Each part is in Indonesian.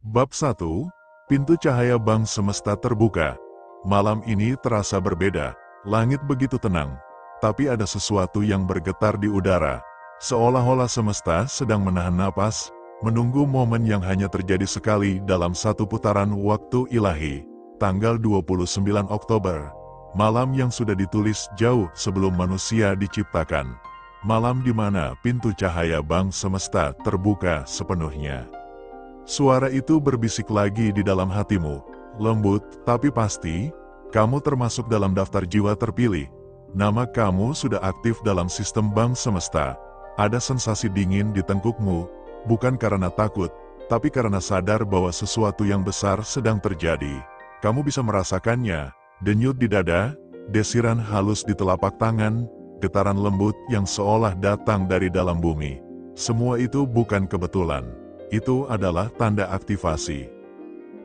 Bab 1, Pintu Cahaya Bang Semesta terbuka. Malam ini terasa berbeda, langit begitu tenang, tapi ada sesuatu yang bergetar di udara, seolah-olah semesta sedang menahan napas, menunggu momen yang hanya terjadi sekali dalam satu putaran waktu ilahi. Tanggal 29 Oktober, malam yang sudah ditulis jauh sebelum manusia diciptakan. Malam di mana pintu cahaya Bang Semesta terbuka sepenuhnya. Suara itu berbisik lagi di dalam hatimu, lembut tapi pasti, kamu termasuk dalam daftar jiwa terpilih. Nama kamu sudah aktif dalam sistem Bang Semesta. Ada sensasi dingin di tengkukmu, bukan karena takut, tapi karena sadar bahwa sesuatu yang besar sedang terjadi. Kamu bisa merasakannya, denyut di dada, desiran halus di telapak tangan, getaran lembut yang seolah datang dari dalam bumi. Semua itu bukan kebetulan. Itu adalah tanda aktivasi.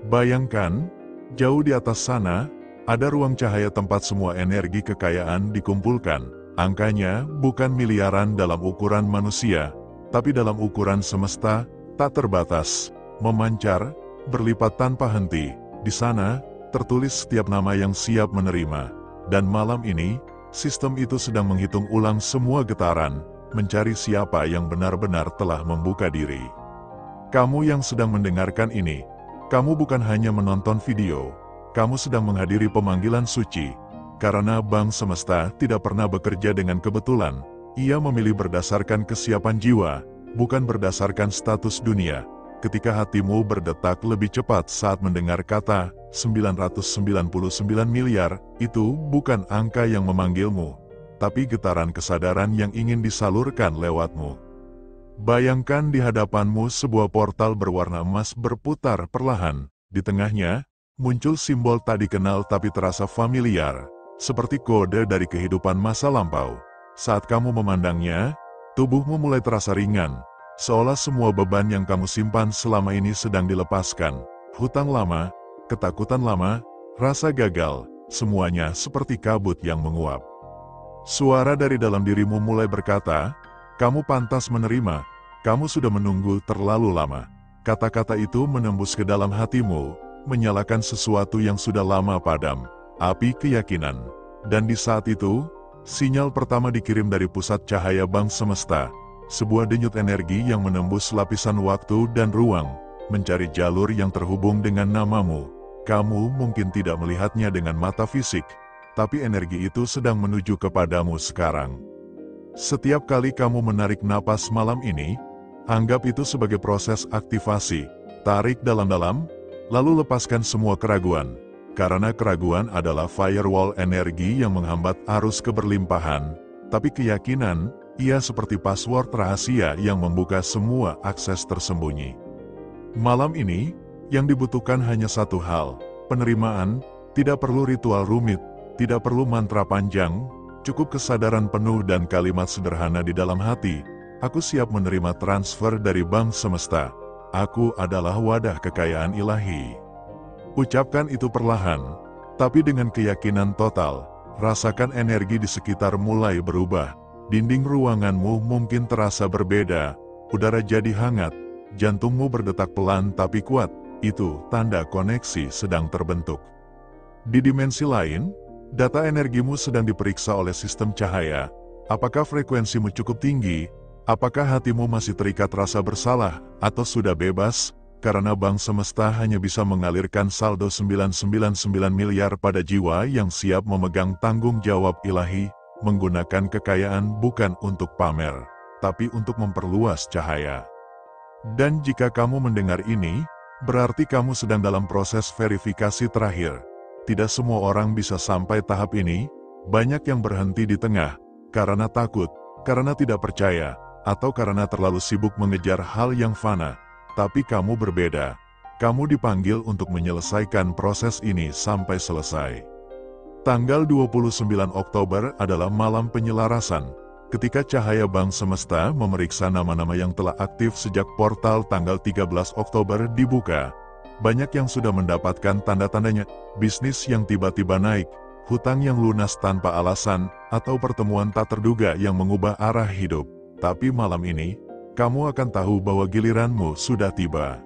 Bayangkan, jauh di atas sana, ada ruang cahaya tempat semua energi kekayaan dikumpulkan. Angkanya bukan miliaran dalam ukuran manusia, tapi dalam ukuran semesta, tak terbatas, memancar, berlipat tanpa henti. Di sana, tertulis setiap nama yang siap menerima. Dan malam ini, sistem itu sedang menghitung ulang semua getaran, mencari siapa yang benar-benar telah membuka diri. Kamu yang sedang mendengarkan ini, kamu bukan hanya menonton video, kamu sedang menghadiri pemanggilan suci. Karena Bang Semesta tidak pernah bekerja dengan kebetulan, ia memilih berdasarkan kesiapan jiwa, bukan berdasarkan status dunia. Ketika hatimu berdetak lebih cepat saat mendengar kata 999 miliar, itu bukan angka yang memanggilmu, tapi getaran kesadaran yang ingin disalurkan lewatmu. Bayangkan di hadapanmu sebuah portal berwarna emas berputar perlahan. Di tengahnya, muncul simbol tak dikenal tapi terasa familiar, seperti kode dari kehidupan masa lampau. Saat kamu memandangnya, tubuhmu mulai terasa ringan, seolah semua beban yang kamu simpan selama ini sedang dilepaskan. Hutang lama, ketakutan lama, rasa gagal, semuanya seperti kabut yang menguap. Suara dari dalam dirimu mulai berkata, kamu pantas menerima, kamu sudah menunggu terlalu lama. Kata-kata itu menembus ke dalam hatimu, menyalakan sesuatu yang sudah lama padam, api keyakinan. Dan di saat itu, sinyal pertama dikirim dari pusat cahaya Bang Semesta, sebuah denyut energi yang menembus lapisan waktu dan ruang, mencari jalur yang terhubung dengan namamu. Kamu mungkin tidak melihatnya dengan mata fisik, tapi energi itu sedang menuju kepadamu sekarang. Setiap kali kamu menarik napas malam ini, anggap itu sebagai proses aktivasi. Tarik dalam-dalam, lalu lepaskan semua keraguan. Karena keraguan adalah firewall energi yang menghambat arus keberlimpahan, tapi keyakinan, ia seperti password rahasia yang membuka semua akses tersembunyi. Malam ini, yang dibutuhkan hanya satu hal, penerimaan. Tidak perlu ritual rumit, tidak perlu mantra panjang, cukup kesadaran penuh dan kalimat sederhana di dalam hati. Aku siap menerima transfer dari Bang Semesta. Aku adalah wadah kekayaan ilahi. Ucapkan itu perlahan, tapi dengan keyakinan total. Rasakan energi di sekitar mulai berubah. Dinding ruanganmu mungkin terasa berbeda, udara jadi hangat, jantungmu berdetak pelan tapi kuat. Itu tanda koneksi sedang terbentuk. Di dimensi lain, data energimu sedang diperiksa oleh sistem cahaya. Apakah frekuensimu cukup tinggi? Apakah hatimu masih terikat rasa bersalah, atau sudah bebas? Karena Bang Semesta hanya bisa mengalirkan saldo 999 miliar pada jiwa yang siap memegang tanggung jawab ilahi, menggunakan kekayaan bukan untuk pamer, tapi untuk memperluas cahaya. Dan jika kamu mendengar ini, berarti kamu sedang dalam proses verifikasi terakhir. Tidak semua orang bisa sampai tahap ini, banyak yang berhenti di tengah, karena takut, karena tidak percaya, atau karena terlalu sibuk mengejar hal yang fana. Tapi kamu berbeda. Kamu dipanggil untuk menyelesaikan proses ini sampai selesai. Tanggal 29 Oktober adalah malam penyelarasan, ketika cahaya Bang Semesta memeriksa nama-nama yang telah aktif sejak portal tanggal 13 Oktober dibuka. Banyak yang sudah mendapatkan tanda-tandanya, bisnis yang tiba-tiba naik, hutang yang lunas tanpa alasan, atau pertemuan tak terduga yang mengubah arah hidup. Tapi malam ini, kamu akan tahu bahwa giliranmu sudah tiba.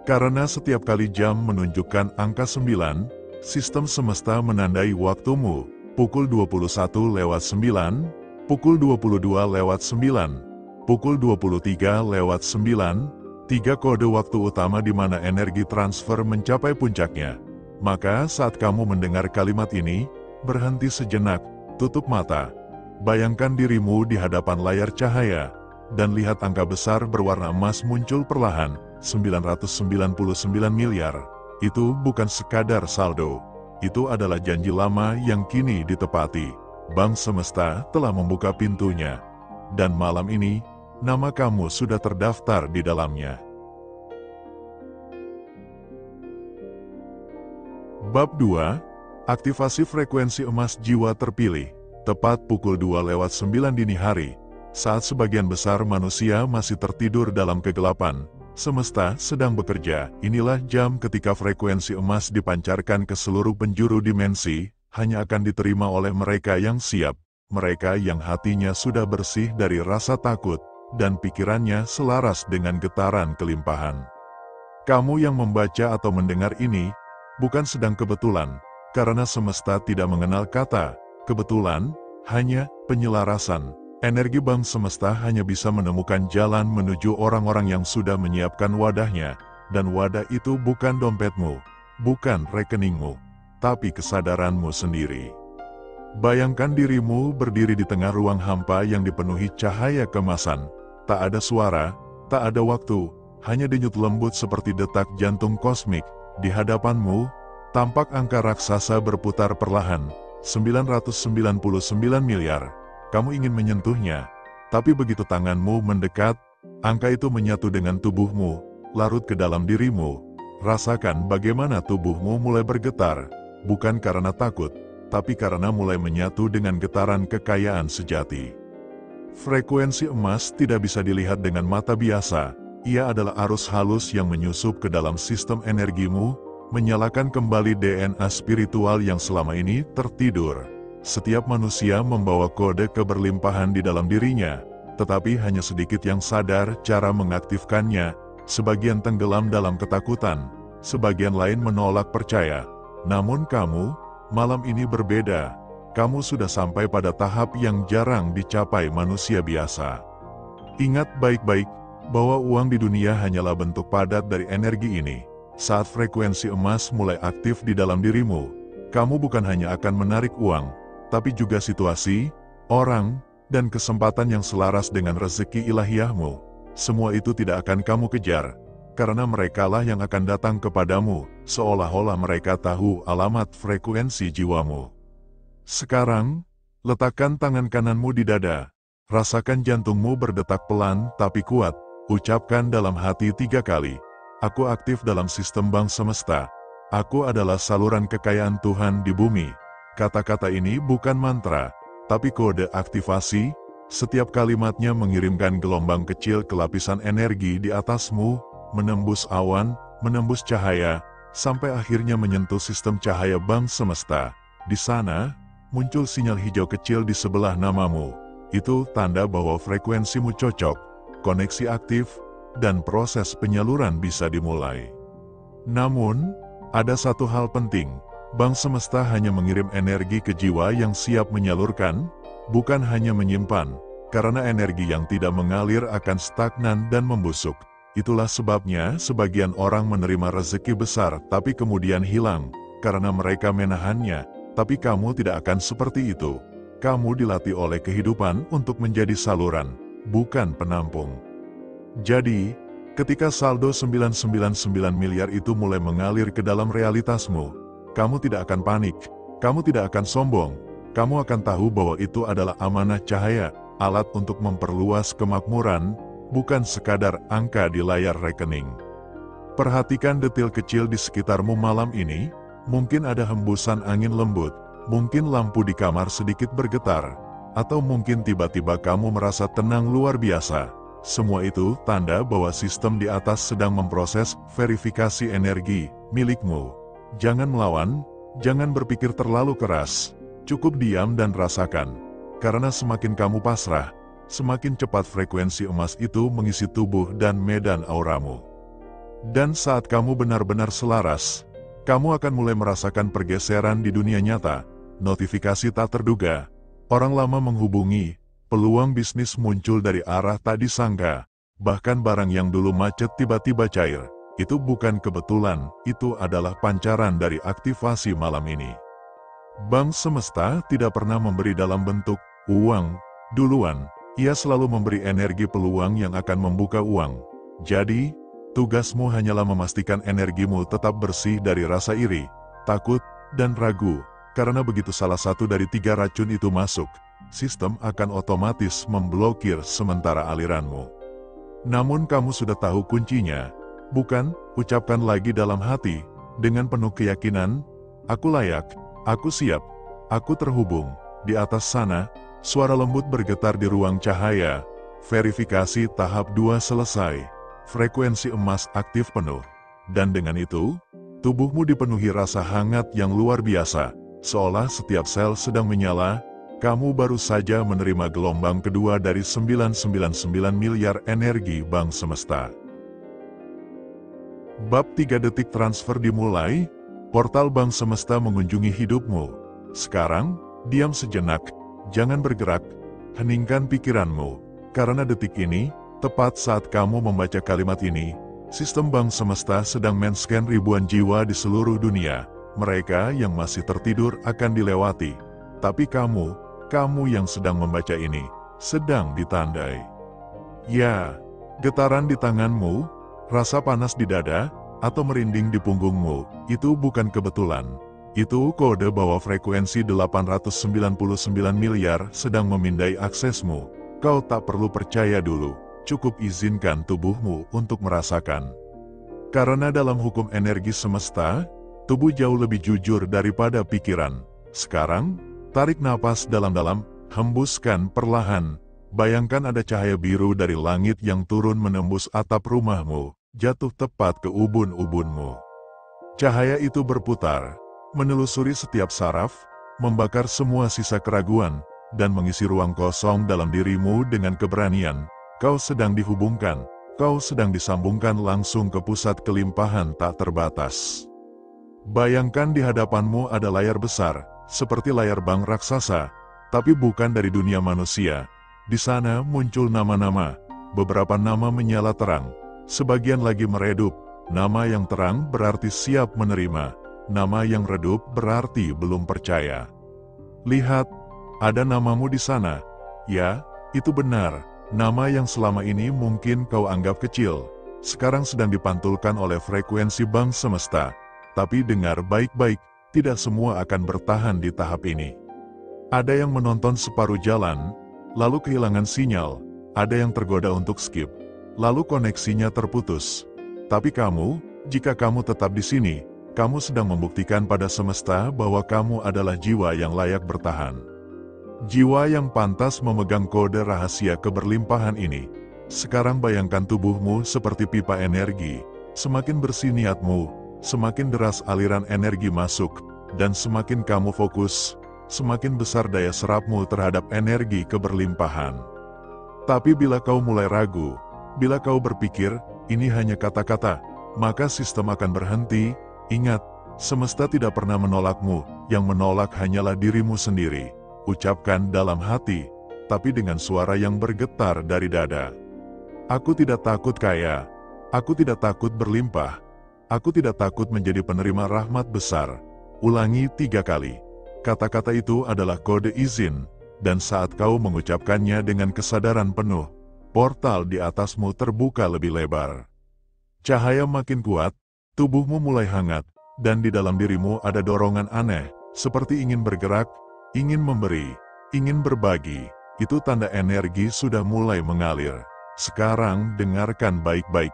Karena setiap kali jam menunjukkan angka 9, sistem semesta menandai waktumu, pukul 21:09, pukul 22:09, pukul 23:09, 3 kode waktu utama di mana energi transfer mencapai puncaknya. Maka saat kamu mendengar kalimat ini, berhenti sejenak, tutup mata. Bayangkan dirimu di hadapan layar cahaya, dan lihat angka besar berwarna emas muncul perlahan, 999 miliar. Itu bukan sekadar saldo. Itu adalah janji lama yang kini ditepati. Bank Semesta telah membuka pintunya. Dan malam ini, nama kamu sudah terdaftar di dalamnya. Bab 2. Aktivasi frekuensi emas jiwa terpilih. Tepat pukul 2:09 dini hari, saat sebagian besar manusia masih tertidur dalam kegelapan, semesta sedang bekerja. Inilah jam ketika frekuensi emas dipancarkan ke seluruh penjuru dimensi, hanya akan diterima oleh mereka yang siap, mereka yang hatinya sudah bersih dari rasa takut, dan pikirannya selaras dengan getaran kelimpahan. Kamu yang membaca atau mendengar ini, bukan sedang kebetulan, karena semesta tidak mengenal kata kebetulan, hanya penyelarasan. Energi bank semesta hanya bisa menemukan jalan menuju orang-orang yang sudah menyiapkan wadahnya, dan wadah itu bukan dompetmu, bukan rekeningmu, tapi kesadaranmu sendiri. Bayangkan dirimu berdiri di tengah ruang hampa yang dipenuhi cahaya kemasan. Tak ada suara, tak ada waktu, hanya denyut lembut seperti detak jantung kosmik. Di hadapanmu, tampak angka raksasa berputar perlahan, 999 miliar. Kamu ingin menyentuhnya, tapi begitu tanganmu mendekat, angka itu menyatu dengan tubuhmu, larut ke dalam dirimu. Rasakan bagaimana tubuhmu mulai bergetar, bukan karena takut, tapi karena mulai menyatu dengan getaran kekayaan sejati. Frekuensi emas tidak bisa dilihat dengan mata biasa, ia adalah arus halus yang menyusup ke dalam sistem energimu, menyalakan kembali DNA spiritual yang selama ini tertidur. Setiap manusia membawa kode keberlimpahan di dalam dirinya, tetapi hanya sedikit yang sadar cara mengaktifkannya. Sebagian tenggelam dalam ketakutan, sebagian lain menolak percaya. Namun kamu, malam ini berbeda. Kamu sudah sampai pada tahap yang jarang dicapai manusia biasa. Ingat baik-baik, bahwa uang di dunia hanyalah bentuk padat dari energi ini. Saat frekuensi emas mulai aktif di dalam dirimu, kamu bukan hanya akan menarik uang, tapi juga situasi, orang, dan kesempatan yang selaras dengan rezeki ilahiyahmu. Semua itu tidak akan kamu kejar, karena merekalah yang akan datang kepadamu, seolah-olah mereka tahu alamat frekuensi jiwamu. Sekarang, letakkan tangan kananmu di dada, rasakan jantungmu berdetak pelan tapi kuat, ucapkan dalam hati 3 kali. Aku aktif dalam sistem bank semesta. Aku adalah saluran kekayaan Tuhan di bumi. Kata-kata ini bukan mantra, tapi kode aktivasi. Setiap kalimatnya mengirimkan gelombang kecil ke lapisan energi di atasmu, menembus awan, menembus cahaya, sampai akhirnya menyentuh sistem cahaya bank semesta. Di sana, muncul sinyal hijau kecil di sebelah namamu. Itu tanda bahwa frekuensimu cocok, koneksi aktif, dan proses penyaluran bisa dimulai. Namun, ada satu hal penting. Bank semesta hanya mengirim energi ke jiwa yang siap menyalurkan, bukan hanya menyimpan, karena energi yang tidak mengalir akan stagnan dan membusuk. Itulah sebabnya sebagian orang menerima rezeki besar tapi kemudian hilang, karena mereka menahannya. Tapi kamu tidak akan seperti itu. Kamu dilatih oleh kehidupan untuk menjadi saluran, bukan penampung. Jadi, ketika saldo 999 miliar itu mulai mengalir ke dalam realitasmu, kamu tidak akan panik, kamu tidak akan sombong, kamu akan tahu bahwa itu adalah amanah cahaya, alat untuk memperluas kemakmuran, bukan sekadar angka di layar rekening. Perhatikan detail kecil di sekitarmu malam ini, mungkin ada hembusan angin lembut, mungkin lampu di kamar sedikit bergetar, atau mungkin tiba-tiba kamu merasa tenang luar biasa. Semua itu tanda bahwa sistem di atas sedang memproses verifikasi energi milikmu. Jangan melawan, jangan berpikir terlalu keras. Cukup diam dan rasakan. Karena semakin kamu pasrah, semakin cepat frekuensi emas itu mengisi tubuh dan medan auramu. Dan saat kamu benar-benar selaras, kamu akan mulai merasakan pergeseran di dunia nyata, notifikasi tak terduga, orang lama menghubungi, peluang bisnis muncul dari arah tak disangka, bahkan barang yang dulu macet tiba-tiba cair. Itu bukan kebetulan, itu adalah pancaran dari aktivasi malam ini. Bank Semesta tidak pernah memberi dalam bentuk uang duluan, ia selalu memberi energi peluang yang akan membuka uang. Jadi, tugasmu hanyalah memastikan energimu tetap bersih dari rasa iri, takut, dan ragu, karena begitu salah satu dari 3 racun itu masuk, sistem akan otomatis memblokir sementara aliranmu. Namun kamu sudah tahu kuncinya, bukan? Ucapkan lagi dalam hati, dengan penuh keyakinan, aku layak, aku siap, aku terhubung. Di atas sana, suara lembut bergetar di ruang cahaya. Verifikasi tahap 2 selesai. Frekuensi emas aktif penuh. Dan dengan itu, tubuhmu dipenuhi rasa hangat yang luar biasa. Seolah setiap sel sedang menyala, kamu baru saja menerima gelombang kedua dari 999 miliar energi Bank Semesta. Bab 3 detik transfer dimulai, portal Bank Semesta mengunjungi hidupmu. Sekarang, diam sejenak, jangan bergerak, heningkan pikiranmu, karena detik ini, tepat saat kamu membaca kalimat ini, sistem Bank Semesta sedang men-scan ribuan jiwa di seluruh dunia. Mereka yang masih tertidur akan dilewati, tapi kamu yang sedang membaca ini, sedang ditandai. Ya, getaran di tanganmu, rasa panas di dada, atau merinding di punggungmu, itu bukan kebetulan. Itu kode bahwa frekuensi 899 miliar sedang memindai aksesmu. Kau tak perlu percaya dulu, cukup izinkan tubuhmu untuk merasakan. Karena dalam hukum energi semesta, tubuh jauh lebih jujur daripada pikiran. Sekarang, tarik napas dalam-dalam, hembuskan perlahan. Bayangkan ada cahaya biru dari langit yang turun menembus atap rumahmu, jatuh tepat ke ubun-ubunmu. Cahaya itu berputar, menelusuri setiap saraf, membakar semua sisa keraguan, dan mengisi ruang kosong dalam dirimu dengan keberanian. Kau sedang dihubungkan, kau sedang disambungkan langsung ke pusat kelimpahan tak terbatas. Bayangkan di hadapanmu ada layar besar, seperti layar bank raksasa, tapi bukan dari dunia manusia. Di sana muncul nama-nama, beberapa nama menyala terang, sebagian lagi meredup. Nama yang terang berarti siap menerima, nama yang redup berarti belum percaya. Lihat, ada namamu di sana. Ya, itu benar, nama yang selama ini mungkin kau anggap kecil, sekarang sedang dipantulkan oleh frekuensi Bank Semesta. Tapi dengar baik-baik, tidak semua akan bertahan di tahap ini. Ada yang menonton separuh jalan, lalu kehilangan sinyal, ada yang tergoda untuk skip, lalu koneksinya terputus. Tapi kamu, jika kamu tetap di sini, kamu sedang membuktikan pada semesta bahwa kamu adalah jiwa yang layak bertahan. Jiwa yang pantas memegang kode rahasia keberlimpahan ini. Sekarang bayangkan tubuhmu seperti pipa energi, semakin bersih niatmu, semakin deras aliran energi masuk, dan semakin kamu fokus, semakin besar daya serapmu terhadap energi keberlimpahan. Tapi bila kau mulai ragu, bila kau berpikir, ini hanya kata-kata, maka sistem akan berhenti. Ingat, semesta tidak pernah menolakmu, yang menolak hanyalah dirimu sendiri. Ucapkan dalam hati, tapi dengan suara yang bergetar dari dada. Aku tidak takut kaya, aku tidak takut berlimpah, aku tidak takut menjadi penerima rahmat besar. Ulangi 3 kali. Kata-kata itu adalah kode izin, dan saat kau mengucapkannya dengan kesadaran penuh, portal di atasmu terbuka lebih lebar. Cahaya makin kuat, tubuhmu mulai hangat, dan di dalam dirimu ada dorongan aneh, seperti ingin bergerak, ingin memberi, ingin berbagi. Itu tanda energi sudah mulai mengalir. Sekarang dengarkan baik-baik.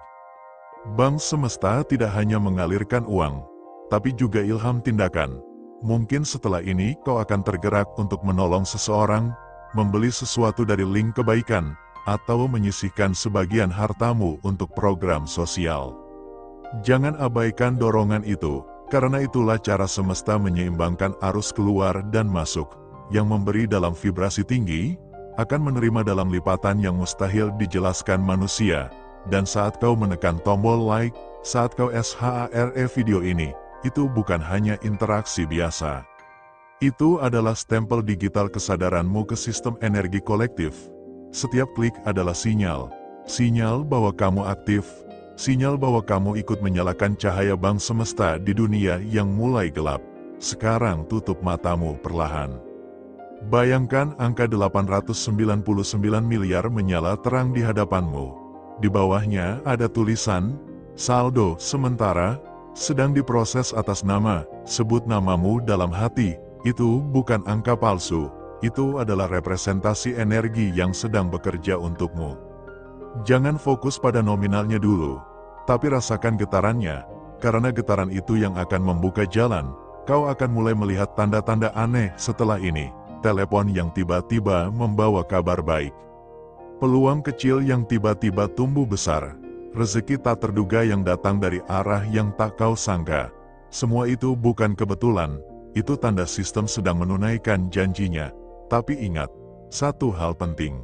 Bank Semesta tidak hanya mengalirkan uang, tapi juga ilham tindakan. Mungkin setelah ini kau akan tergerak untuk menolong seseorang, membeli sesuatu dari link kebaikan, atau menyisihkan sebagian hartamu untuk program sosial. Jangan abaikan dorongan itu, karena itulah cara semesta menyeimbangkan arus keluar dan masuk. Yang memberi dalam vibrasi tinggi, akan menerima dalam lipatan yang mustahil dijelaskan manusia. Dan saat kau menekan tombol like, Saat kau share video ini, itu bukan hanya interaksi biasa. Itu adalah stempel digital kesadaranmu ke sistem energi kolektif. Setiap klik adalah sinyal. Sinyal bahwa kamu aktif. Sinyal bahwa kamu ikut menyalakan cahaya Bang Semesta di dunia yang mulai gelap. Sekarang tutup matamu perlahan. Bayangkan angka 899 miliar menyala terang di hadapanmu. Di bawahnya ada tulisan, saldo sementara, sedang diproses atas nama, sebut namamu dalam hati. Itu bukan angka palsu, itu adalah representasi energi yang sedang bekerja untukmu. Jangan fokus pada nominalnya dulu, tapi rasakan getarannya, karena getaran itu yang akan membuka jalan. Kau akan mulai melihat tanda-tanda aneh setelah ini. Telepon yang tiba-tiba membawa kabar baik. Peluang kecil yang tiba-tiba tumbuh besar. Rezeki tak terduga yang datang dari arah yang tak kau sangka. Semua itu bukan kebetulan, itu tanda sistem sedang menunaikan janjinya. Tapi ingat, satu hal penting.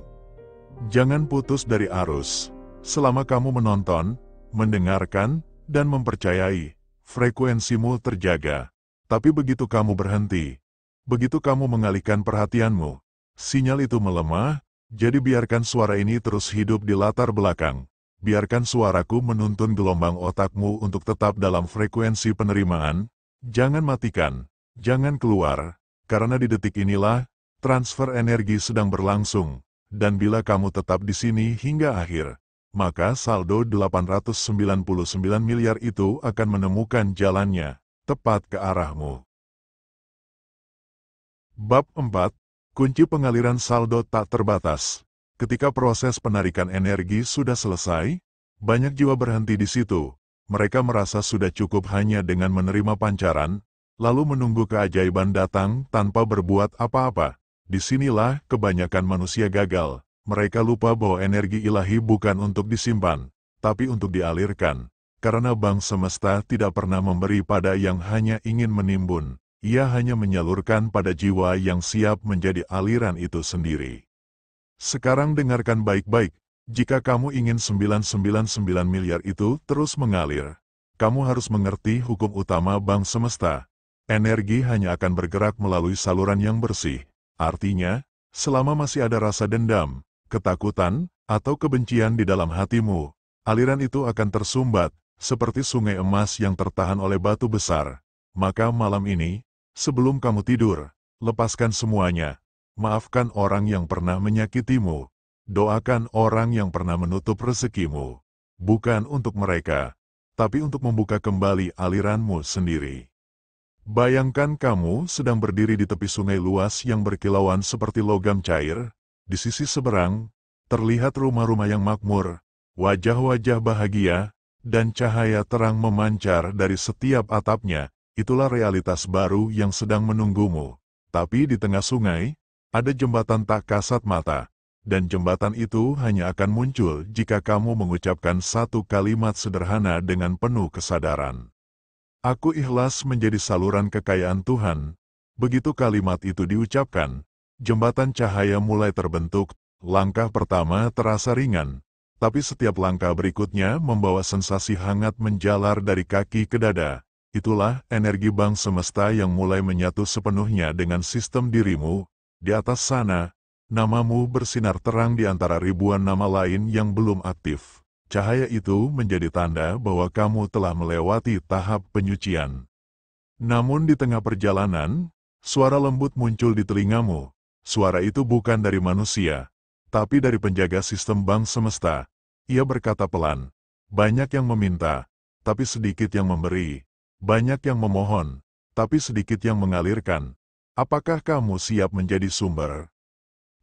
Jangan putus dari arus. Selama kamu menonton, mendengarkan, dan mempercayai, frekuensimu terjaga. Tapi begitu kamu berhenti, begitu kamu mengalihkan perhatianmu, sinyal itu melemah, jadi biarkan suara ini terus hidup di latar belakang. Biarkan suaraku menuntun gelombang otakmu untuk tetap dalam frekuensi penerimaan. Jangan matikan, jangan keluar, karena di detik inilah, transfer energi sedang berlangsung. Dan bila kamu tetap di sini hingga akhir, maka saldo 899 miliar itu akan menemukan jalannya, tepat ke arahmu. Bab 4. Kunci pengaliran saldo tak terbatas. Ketika proses penarikan energi sudah selesai, banyak jiwa berhenti di situ. Mereka merasa sudah cukup hanya dengan menerima pancaran, lalu menunggu keajaiban datang tanpa berbuat apa-apa. Disinilah kebanyakan manusia gagal. Mereka lupa bahwa energi ilahi bukan untuk disimpan, tapi untuk dialirkan. Karena Bang Semesta tidak pernah memberi pada yang hanya ingin menimbun. Ia hanya menyalurkan pada jiwa yang siap menjadi aliran itu sendiri. Sekarang dengarkan baik-baik, jika kamu ingin 999 miliar itu terus mengalir, kamu harus mengerti hukum utama Bang Semesta. Energi hanya akan bergerak melalui saluran yang bersih. Artinya, selama masih ada rasa dendam, ketakutan, atau kebencian di dalam hatimu, aliran itu akan tersumbat, seperti sungai emas yang tertahan oleh batu besar. Maka malam ini, sebelum kamu tidur, lepaskan semuanya. Maafkan orang yang pernah menyakitimu. Doakan orang yang pernah menutup rezekimu. Bukan untuk mereka, tapi untuk membuka kembali aliranmu sendiri. Bayangkan kamu sedang berdiri di tepi sungai luas yang berkilauan seperti logam cair. Di sisi seberang, terlihat rumah-rumah yang makmur, wajah-wajah bahagia, dan cahaya terang memancar dari setiap atapnya. Itulah realitas baru yang sedang menunggumu. Tapi di tengah sungai, ada jembatan tak kasat mata. Dan jembatan itu hanya akan muncul jika kamu mengucapkan satu kalimat sederhana dengan penuh kesadaran. Aku ikhlas menjadi saluran kekayaan Tuhan. Begitu kalimat itu diucapkan, jembatan cahaya mulai terbentuk. Langkah pertama terasa ringan, tapi setiap langkah berikutnya membawa sensasi hangat menjalar dari kaki ke dada. Itulah energi Bang Semesta yang mulai menyatu sepenuhnya dengan sistem dirimu. Di atas sana, namamu bersinar terang di antara ribuan nama lain yang belum aktif. Cahaya itu menjadi tanda bahwa kamu telah melewati tahap penyucian. Namun di tengah perjalanan, suara lembut muncul di telingamu. Suara itu bukan dari manusia, tapi dari penjaga sistem Bang Semesta. Ia berkata pelan, banyak yang meminta, tapi sedikit yang memberi. Banyak yang memohon, tapi sedikit yang mengalirkan. Apakah kamu siap menjadi sumber?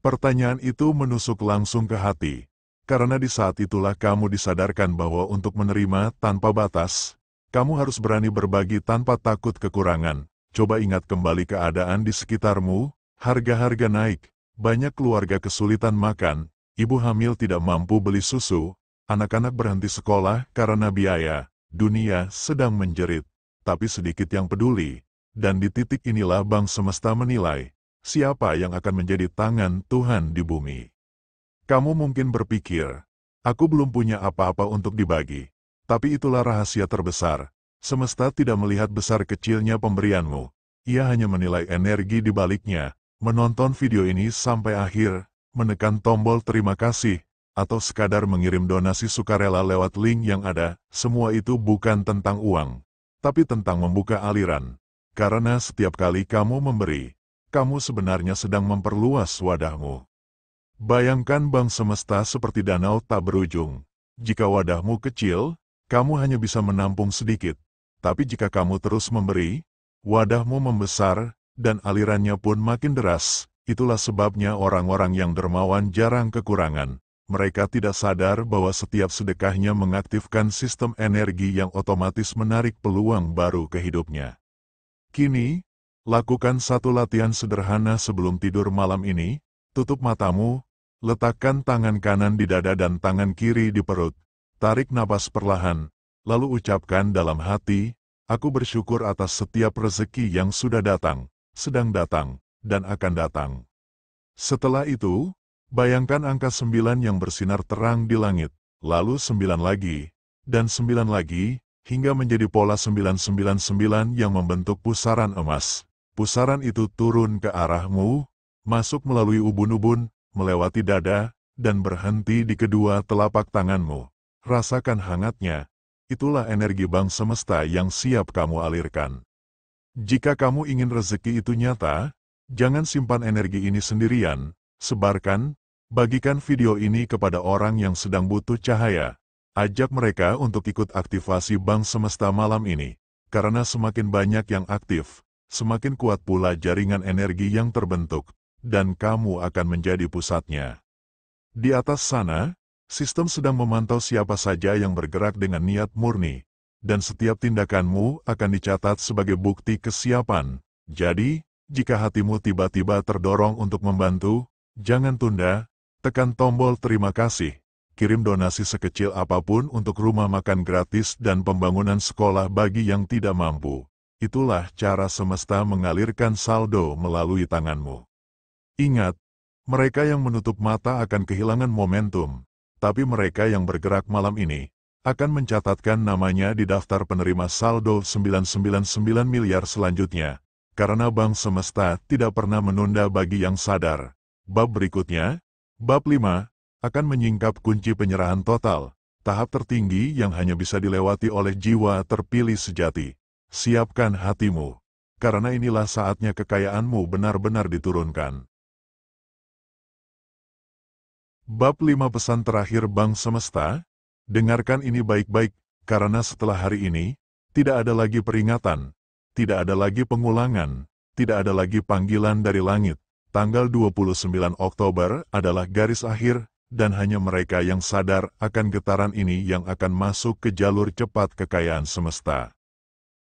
Pertanyaan itu menusuk langsung ke hati, karena di saat itulah kamu disadarkan bahwa untuk menerima tanpa batas, kamu harus berani berbagi tanpa takut kekurangan. Coba ingat kembali keadaan di sekitarmu, harga-harga naik, banyak keluarga kesulitan makan, ibu hamil tidak mampu beli susu, anak-anak berhenti sekolah karena biaya, dunia sedang menjerit. Tapi sedikit yang peduli, dan di titik inilah Bang Semesta menilai, siapa yang akan menjadi tangan Tuhan di bumi. Kamu mungkin berpikir, aku belum punya apa-apa untuk dibagi. Tapi itulah rahasia terbesar. Semesta tidak melihat besar kecilnya pemberianmu. Ia hanya menilai energi di baliknya. Menonton video ini sampai akhir, menekan tombol terima kasih, atau sekadar mengirim donasi sukarela lewat link yang ada, semua itu bukan tentang uang, tapi tentang membuka aliran. Karena setiap kali kamu memberi, kamu sebenarnya sedang memperluas wadahmu. Bayangkan bank semesta seperti danau tak berujung. Jika wadahmu kecil, kamu hanya bisa menampung sedikit. Tapi jika kamu terus memberi, wadahmu membesar, dan alirannya pun makin deras. Itulah sebabnya orang-orang yang dermawan jarang kekurangan. Mereka tidak sadar bahwa setiap sedekahnya mengaktifkan sistem energi yang otomatis menarik peluang baru ke hidupnya. Kini, lakukan satu latihan sederhana sebelum tidur malam ini. Tutup matamu, letakkan tangan kanan di dada dan tangan kiri di perut. Tarik napas perlahan, lalu ucapkan dalam hati, aku bersyukur atas setiap rezeki yang sudah datang, sedang datang, dan akan datang. Setelah itu, bayangkan angka 9 yang bersinar terang di langit, lalu 9 lagi, dan 9 lagi, hingga menjadi pola 999 yang membentuk pusaran emas. Pusaran itu turun ke arahmu, masuk melalui ubun-ubun, melewati dada, dan berhenti di kedua telapak tanganmu. Rasakan hangatnya, itulah energi bank semesta yang siap kamu alirkan. Jika kamu ingin rezeki itu nyata, jangan simpan energi ini sendirian, sebarkan, bagikan video ini kepada orang yang sedang butuh cahaya. Ajak mereka untuk ikut aktivasi bank semesta malam ini, karena semakin banyak yang aktif, semakin kuat pula jaringan energi yang terbentuk, dan kamu akan menjadi pusatnya. Di atas sana, sistem sedang memantau siapa saja yang bergerak dengan niat murni, dan setiap tindakanmu akan dicatat sebagai bukti kesiapan. Jadi, jika hatimu tiba-tiba terdorong untuk membantu, jangan tunda, tekan tombol terima kasih, kirim donasi sekecil apapun untuk rumah makan gratis dan pembangunan sekolah bagi yang tidak mampu. Itulah cara semesta mengalirkan saldo melalui tanganmu. Ingat, mereka yang menutup mata akan kehilangan momentum. Tapi mereka yang bergerak malam ini, akan mencatatkan namanya di daftar penerima saldo 999 miliar selanjutnya, karena bank semesta tidak pernah menunda bagi yang sadar. Bab berikutnya, bab 5, akan menyingkap kunci penyerahan total, tahap tertinggi yang hanya bisa dilewati oleh jiwa terpilih sejati. Siapkan hatimu, karena inilah saatnya kekayaanmu benar-benar diturunkan. Bab 5 pesan terakhir bank semesta, dengarkan ini baik-baik, karena setelah hari ini, tidak ada lagi peringatan, tidak ada lagi pengulangan, tidak ada lagi panggilan dari langit. Tanggal 29 Oktober adalah garis akhir, dan hanya mereka yang sadar akan getaran ini yang akan masuk ke jalur cepat kekayaan semesta.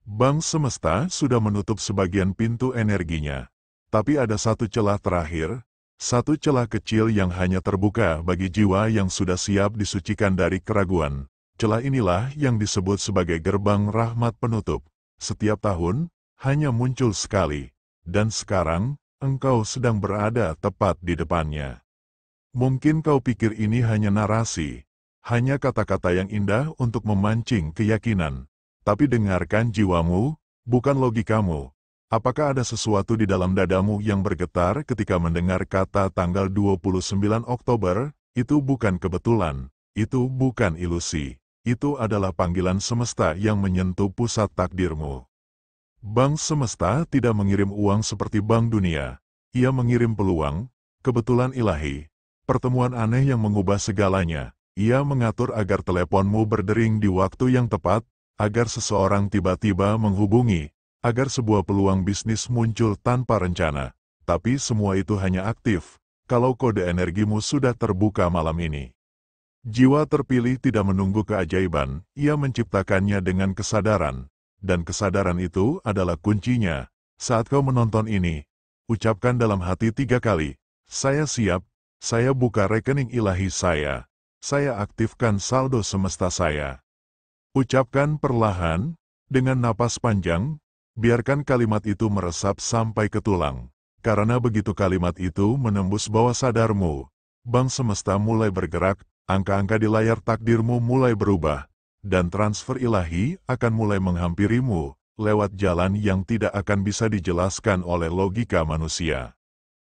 Bank semesta sudah menutup sebagian pintu energinya, tapi ada satu celah terakhir, satu celah kecil yang hanya terbuka bagi jiwa yang sudah siap disucikan dari keraguan. Celah inilah yang disebut sebagai gerbang rahmat penutup. Setiap tahun, hanya muncul sekali. Dan sekarang, engkau sedang berada tepat di depannya. Mungkin kau pikir ini hanya narasi, hanya kata-kata yang indah untuk memancing keyakinan. Tapi dengarkan jiwamu, bukan logikamu. Apakah ada sesuatu di dalam dadamu yang bergetar ketika mendengar kata tanggal 29 Oktober? Itu bukan kebetulan, itu bukan ilusi. Itu adalah panggilan semesta yang menyentuh pusat takdirmu. Bank semesta tidak mengirim uang seperti bank dunia. Ia mengirim peluang, kebetulan ilahi, pertemuan aneh yang mengubah segalanya. Ia mengatur agar teleponmu berdering di waktu yang tepat, agar seseorang tiba-tiba menghubungi, agar sebuah peluang bisnis muncul tanpa rencana. Tapi semua itu hanya aktif, kalau kode energimu sudah terbuka malam ini. Jiwa terpilih tidak menunggu keajaiban, ia menciptakannya dengan kesadaran. Dan kesadaran itu adalah kuncinya. Saat kau menonton ini, ucapkan dalam hati 3 kali, saya siap, saya buka rekening ilahi saya aktifkan saldo semesta saya. Ucapkan perlahan, dengan napas panjang, biarkan kalimat itu meresap sampai ke tulang. Karena begitu kalimat itu menembus bawah sadarmu, bank semesta mulai bergerak, angka-angka di layar takdirmu mulai berubah. dan transfer ilahi akan mulai menghampirimu lewat jalan yang tidak akan bisa dijelaskan oleh logika manusia.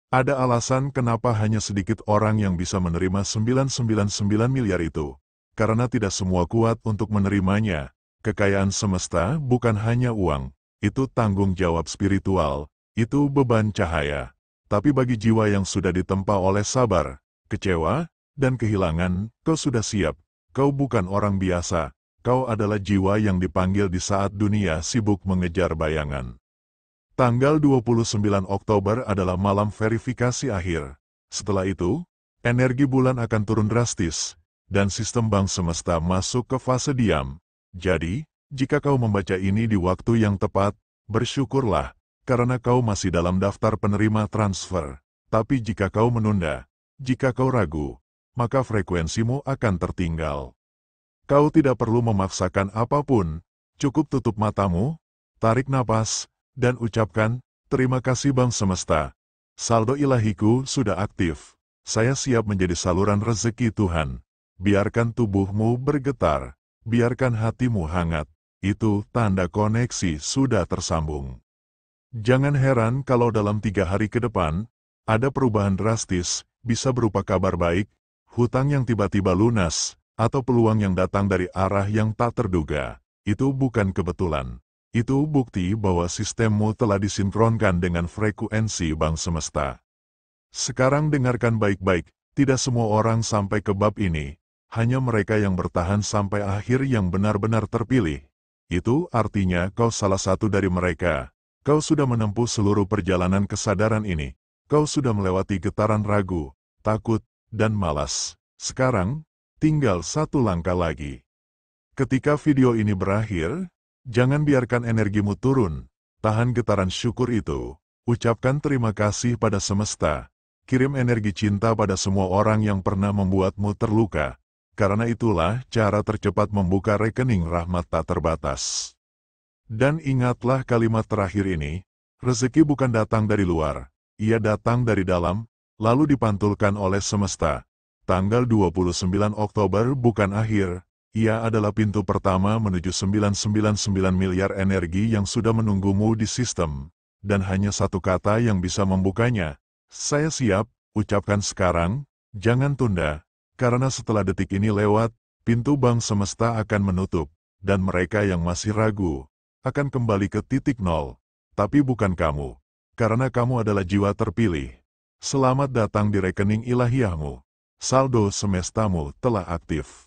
Ada alasan kenapa hanya sedikit orang yang bisa menerima 999 miliar itu. Karena tidak semua kuat untuk menerimanya. Kekayaan semesta bukan hanya uang, itu tanggung jawab spiritual, itu beban cahaya. Tapi bagi jiwa yang sudah ditempa oleh sabar, kecewa, dan kehilangan, kau sudah siap. Kau bukan orang biasa, kau adalah jiwa yang dipanggil di saat dunia sibuk mengejar bayangan. Tanggal 29 Oktober adalah malam verifikasi akhir. Setelah itu, energi bulan akan turun drastis, dan sistem bank semesta masuk ke fase diam. Jadi, jika kau membaca ini di waktu yang tepat, bersyukurlah, karena kau masih dalam daftar penerima transfer. Tapi jika kau menunda, jika kau ragu, maka frekuensimu akan tertinggal. Kau tidak perlu memaksakan apapun, cukup tutup matamu, tarik napas, dan ucapkan, terima kasih Bank Semesta. Saldo ilahiku sudah aktif. Saya siap menjadi saluran rezeki Tuhan. Biarkan tubuhmu bergetar, biarkan hatimu hangat. Itu tanda koneksi sudah tersambung. Jangan heran kalau dalam 3 hari ke depan, ada perubahan drastis, bisa berupa kabar baik, hutang yang tiba-tiba lunas, atau peluang yang datang dari arah yang tak terduga. Itu bukan kebetulan. Itu bukti bahwa sistemmu telah disinkronkan dengan frekuensi Bank Semesta. Sekarang dengarkan baik-baik, tidak semua orang sampai ke bab ini. Hanya mereka yang bertahan sampai akhir yang benar-benar terpilih. Itu artinya kau salah satu dari mereka. Kau sudah menempuh seluruh perjalanan kesadaran ini. Kau sudah melewati getaran ragu, takut, dan malas. Sekarang, tinggal satu langkah lagi. Ketika video ini berakhir, jangan biarkan energimu turun. Tahan getaran syukur itu. Ucapkan terima kasih pada semesta. Kirim energi cinta pada semua orang yang pernah membuatmu terluka. Karena itulah cara tercepat membuka rekening rahmat tak terbatas. Dan ingatlah kalimat terakhir ini, rezeki bukan datang dari luar, ia datang dari dalam, lalu dipantulkan oleh semesta. Tanggal 29 Oktober bukan akhir, ia adalah pintu pertama menuju 999 miliar energi yang sudah menunggumu di sistem. Dan hanya satu kata yang bisa membukanya. Saya siap, ucapkan sekarang, jangan tunda. Karena setelah detik ini lewat, pintu bank semesta akan menutup, dan mereka yang masih ragu, akan kembali ke titik nol. Tapi bukan kamu, karena kamu adalah jiwa terpilih. Selamat datang di rekening ilahiyahmu. Saldo semestamu telah aktif.